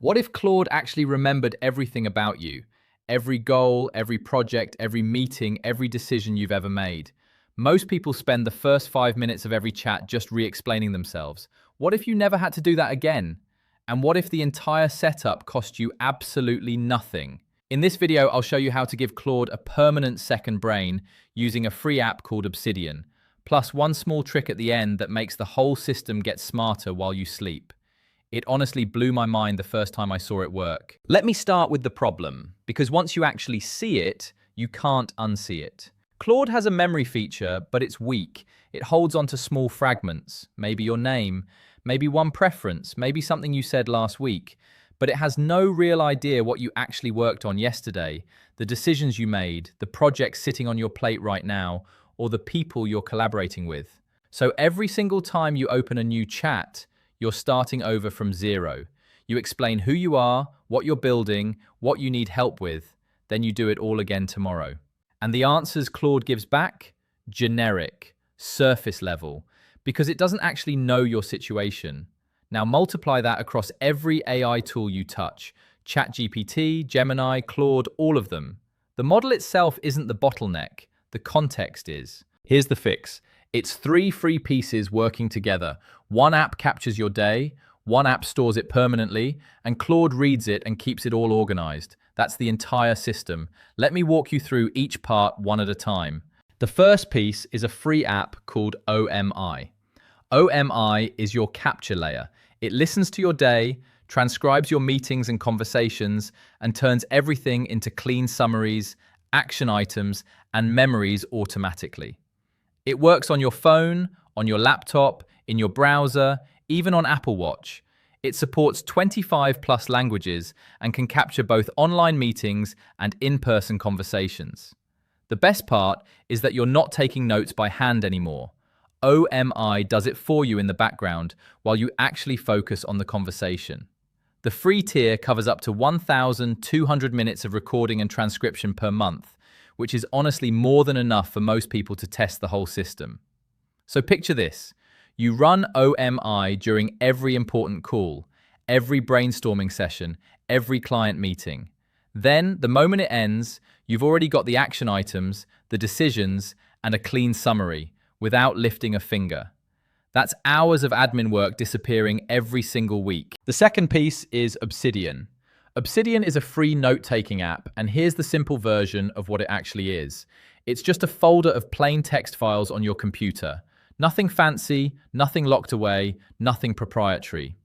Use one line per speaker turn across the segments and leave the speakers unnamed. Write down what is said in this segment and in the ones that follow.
What if Claude actually remembered everything about you? Every goal, every project, every meeting, every decision you've ever made. Most people spend the first 5 minutes of every chat just re-explaining themselves. What if you never had to do that again? And what if the entire setup cost you absolutely nothing? In this video, I'll show you how to give Claude a permanent second brain using a free app called Obsidian, plus one small trick at the end that makes the whole system get smarter while you sleep. It honestly blew my mind the first time I saw it work. Let me start with the problem, because once you actually see it, you can't unsee it. Claude has a memory feature, but it's weak. It holds onto small fragments, maybe your name, maybe one preference, maybe something you said last week, but it has no real idea what you actually worked on yesterday, the decisions you made, the projects sitting on your plate right now, or the people you're collaborating with. So every single time you open a new chat, you're starting over from zero. You explain who you are, what you're building, what you need help with, then you do it all again tomorrow. And the answers Claude gives back? Generic, surface level, because it doesn't actually know your situation. Now multiply that across every AI tool you touch. ChatGPT, Gemini, Claude, all of them. The model itself isn't the bottleneck, the context is. Here's the fix. It's 3 free pieces working together. One app captures your day, one app stores it permanently, and Claude reads it and keeps it all organized. That's the entire system. Let me walk you through each part one at a time. The first piece is a free app called OMI. OMI is your capture layer. It listens to your day, transcribes your meetings and conversations, and turns everything into clean summaries, action items, and memories automatically. It works on your phone, on your laptop, in your browser, even on Apple Watch. It supports 25 plus languages and can capture both online meetings and in-person conversations. The best part is that you're not taking notes by hand anymore. OMI does it for you in the background while you actually focus on the conversation. The free tier covers up to 1,200 minutes of recording and transcription per month, which is honestly more than enough for most people to test the whole system. So picture this. You run OMI during every important call, every brainstorming session, every client meeting. Then, the moment it ends, you've already got the action items, the decisions, and a clean summary, without lifting a finger. That's hours of admin work disappearing every single week. The second piece is Obsidian. Obsidian is a free note-taking app, and here's the simple version of what it actually is. It's just a folder of plain text files on your computer. Nothing fancy, nothing locked away, nothing proprietary.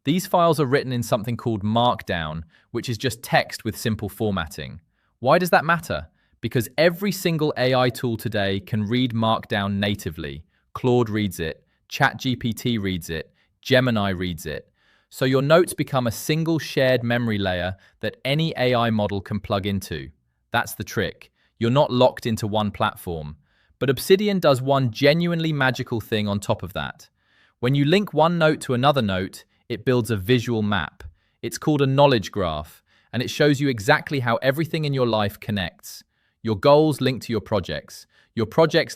These files are written in something called Markdown, which is just text with simple formatting. Why does that matter? Because every single AI tool today can read Markdown natively. Claude reads it, ChatGPT reads it, Gemini reads it. So your notes become a single shared memory layer that any AI model can plug into. That's the trick. You're not locked into one platform. But Obsidian does one genuinely magical thing on top of that. When you link one note to another note, it builds a visual map. It's called a knowledge graph, and it shows you exactly how everything in your life connects. Your goals link to your projects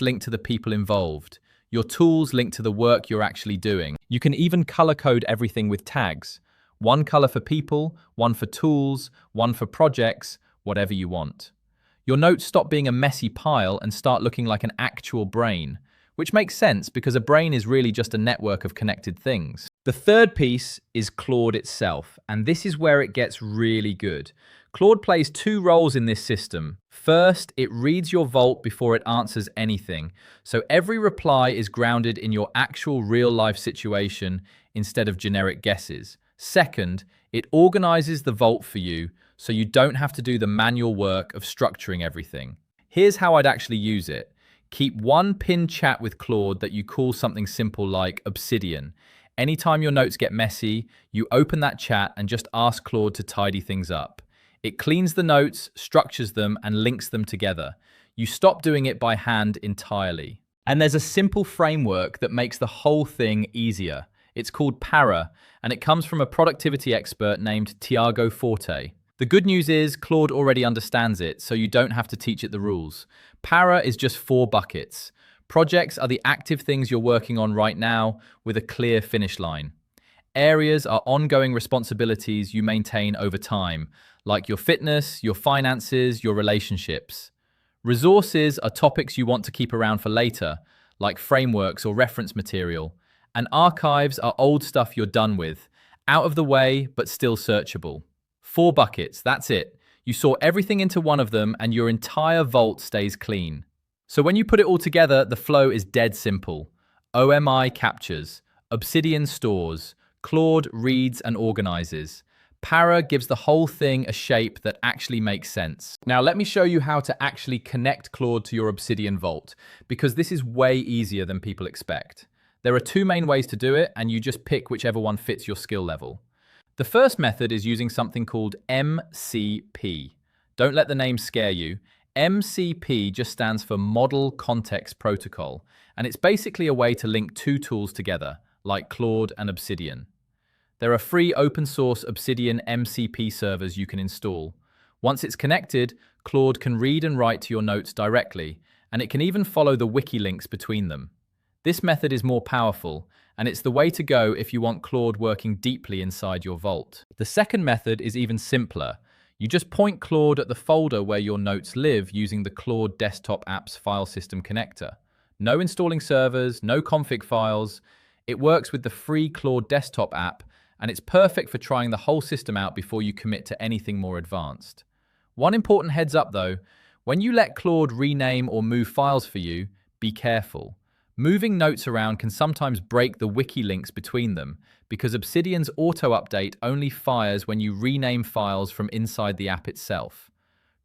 link to the people involved, your tools link to the work you're actually doing. You can even color code everything with tags. One color for people, one for tools, one for projects, whatever you want. Your notes stop being a messy pile and start looking like an actual brain, which makes sense because a brain is really just a network of connected things. The third piece is Claude itself, and this is where it gets really good. Claude plays 2 roles in this system. First, it reads your vault before it answers anything, so every reply is grounded in your actual real-life situation instead of generic guesses. Second, it organizes the vault for you, so you don't have to do the manual work of structuring everything. Here's how I'd actually use it. Keep one pinned chat with Claude that you call something simple like Obsidian. Anytime your notes get messy, you open that chat and just ask Claude to tidy things up. It cleans the notes, structures them, and links them together. You stop doing it by hand entirely. And there's a simple framework that makes the whole thing easier. It's called Para, and it comes from a productivity expert named Tiago Forte. The good news is Claude already understands it, so you don't have to teach it the rules. Para is just 4 buckets. Projects are the active things you're working on right now with a clear finish line. Areas are ongoing responsibilities you maintain over time, like your fitness, your finances, your relationships. Resources are topics you want to keep around for later, like frameworks or reference material. And archives are old stuff you're done with, out of the way but still searchable. 4 buckets, that's it. You sort everything into one of them and your entire vault stays clean. So when you put it all together, the flow is dead simple. OMI captures, Obsidian stores, Claude reads and organizes. Para gives the whole thing a shape that actually makes sense. Now let me show you how to actually connect Claude to your Obsidian vault, because this is way easier than people expect. There are 2 main ways to do it, and you just pick whichever one fits your skill level. The first method is using something called MCP. Don't let the name scare you. MCP just stands for Model Context Protocol, and it's basically a way to link 2 tools together, like Claude and Obsidian. There are free open-source Obsidian MCP servers you can install. Once it's connected, Claude can read and write to your notes directly, and it can even follow the wiki links between them. This method is more powerful, and it's the way to go if you want Claude working deeply inside your vault. The second method is even simpler. You just point Claude at the folder where your notes live using the Claude Desktop Apps file system connector. No installing servers, no config files. It works with the free Claude Desktop app, and it's perfect for trying the whole system out before you commit to anything more advanced. One important heads up though, when you let Claude rename or move files for you, be careful. Moving notes around can sometimes break the wiki links between them, because Obsidian's auto-update only fires when you rename files from inside the app itself.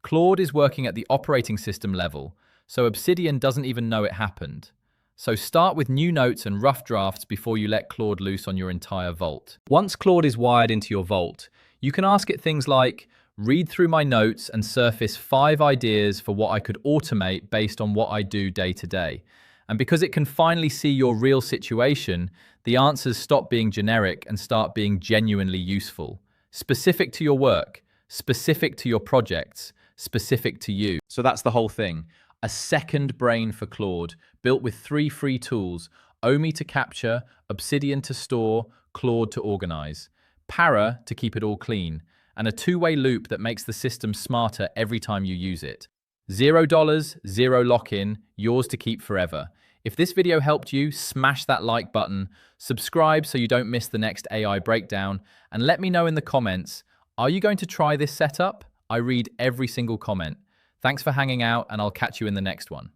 Claude is working at the operating system level, so Obsidian doesn't even know it happened. So start with new notes and rough drafts before you let Claude loose on your entire vault. Once Claude is wired into your vault, you can ask it things like, read through my notes and surface 5 ideas for what I could automate based on what I do day to day. And because it can finally see your real situation, the answers stop being generic and start being genuinely useful. Specific to your work, specific to your projects, specific to you. So that's the whole thing. A second brain for Claude, built with 3 free tools: OMI to capture, Obsidian to store, Claude to organize, Para to keep it all clean, and a 2-way loop that makes the system smarter every time you use it. $0, 0 lock-in, yours to keep forever. If this video helped you, smash that like button, subscribe so you don't miss the next AI breakdown, and let me know in the comments, are you going to try this setup? I read every single comment. Thanks for hanging out, and I'll catch you in the next one.